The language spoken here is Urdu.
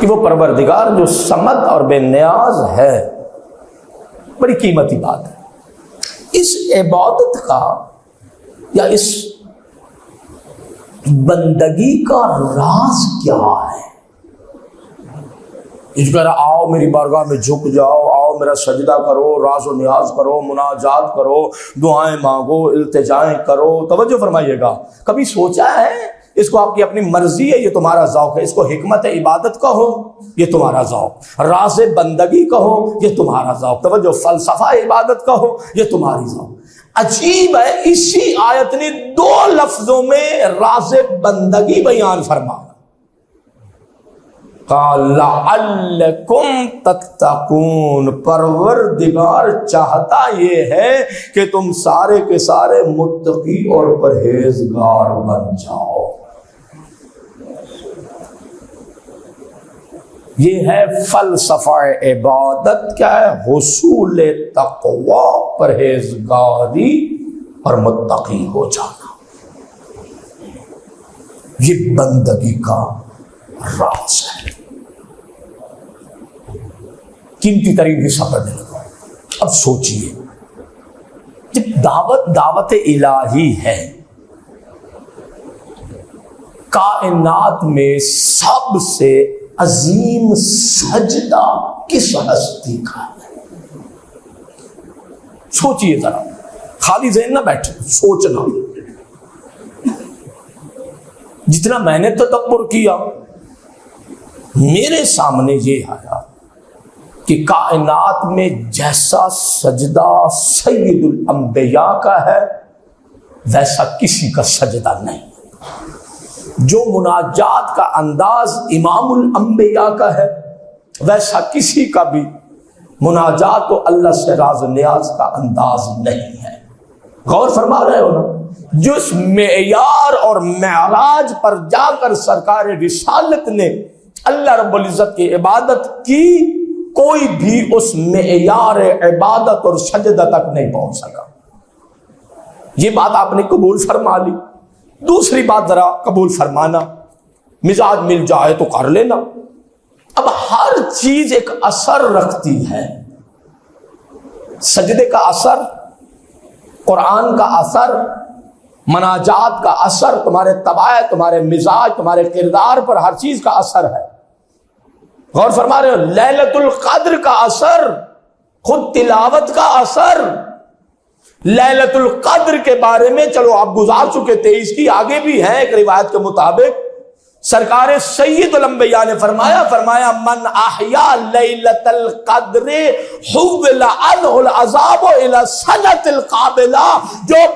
کہ وہ پروردگار جو صمد اور بے نیاز ہے، بڑی قیمتی بات ہے۔ اس عبادت کا یا اس بندگی کا راز کیا ہے؟ اس کہہ رہا آؤ میری بارگاہ میں جھک جاؤ، آؤ میرا سجدہ کرو، راز و نیاز کرو، مناجات کرو، دعائیں مانگو، التجائیں کرو۔ توجہ فرمائیے گا، کبھی سوچا ہے اس کو آپ کی اپنی مرضی ہے، یہ تمہارا ذوق ہے، اس کو حکمت عبادت کہو یہ تمہارا ذوق، راز بندگی کہو یہ تمہارا ذوق، توجہ فلسفہ عبادت کہو یہ تمہاری ذوق۔ عجیب ہے، اسی آیت نے 2 لفظوں میں راز بندگی بیان فرمایا۔ قال لعلکم تتقون، پروردگار چاہتا یہ ہے کہ تم سارے کے سارے متقی اور پرہیزگار بن جاؤ۔ یہ ہے فلسفہ عبادت، کیا ہے؟ حصول تقوی، پرہیزگاری اور متقی ہو جانا، یہ بندگی کا راز ہے۔ قیمتی ترین حصہ پڑھنے لگا۔ اب سوچئے، جب دعوت الہی ہے، کائنات میں سب سے عظیم سجدہ کس ہستی کا ہے؟ سوچئے ذرا، خالی ذہن نہ بیٹھے، سوچنا۔ جتنا میں نے تدبر کیا، میرے سامنے یہ آیا کہ کائنات میں جیسا سجدہ سید الانبیاء کا ہے ویسا کسی کا سجدہ نہیں، جو مناجات کا انداز امام الانبیاء کا ہے ویسا کسی کا بھی مناجات و اللہ سے راز و نیاز کا انداز نہیں ہے۔ غور فرما رہے ہو نا؟ جس معیار اور معراج پر جا کر سرکار رسالت نے اللہ رب العزت کی عبادت کی، کوئی بھی اس معیار عبادت اور سجدہ تک نہیں پہنچ سکا۔ یہ بات آپ نے قبول فرما لی۔ دوسری بات ذرا قبول فرمانا، مزاج مل جائے تو کر لینا۔ اب ہر چیز ایک اثر رکھتی ہے، سجدے کا اثر، قرآن کا اثر، مناجات کا اثر، تمہارے طباع، تمہارے مزاج، تمہارے کردار پر ہر چیز کا اثر ہے۔ غور فرما رہے ہو؟ لیلۃ القدر کا اثر، خود تلاوت کا اثر۔ لیلۃ القدر کے بارے میں چلو آپ گزار چکے 23 کی، آگے بھی ہے ایک روایت کے مطابق، سرکار سید الانبیاء نے فرمایا من احیا لیلۃ القدر حول عنہ العذاب الى سنۃ القابلہ، جو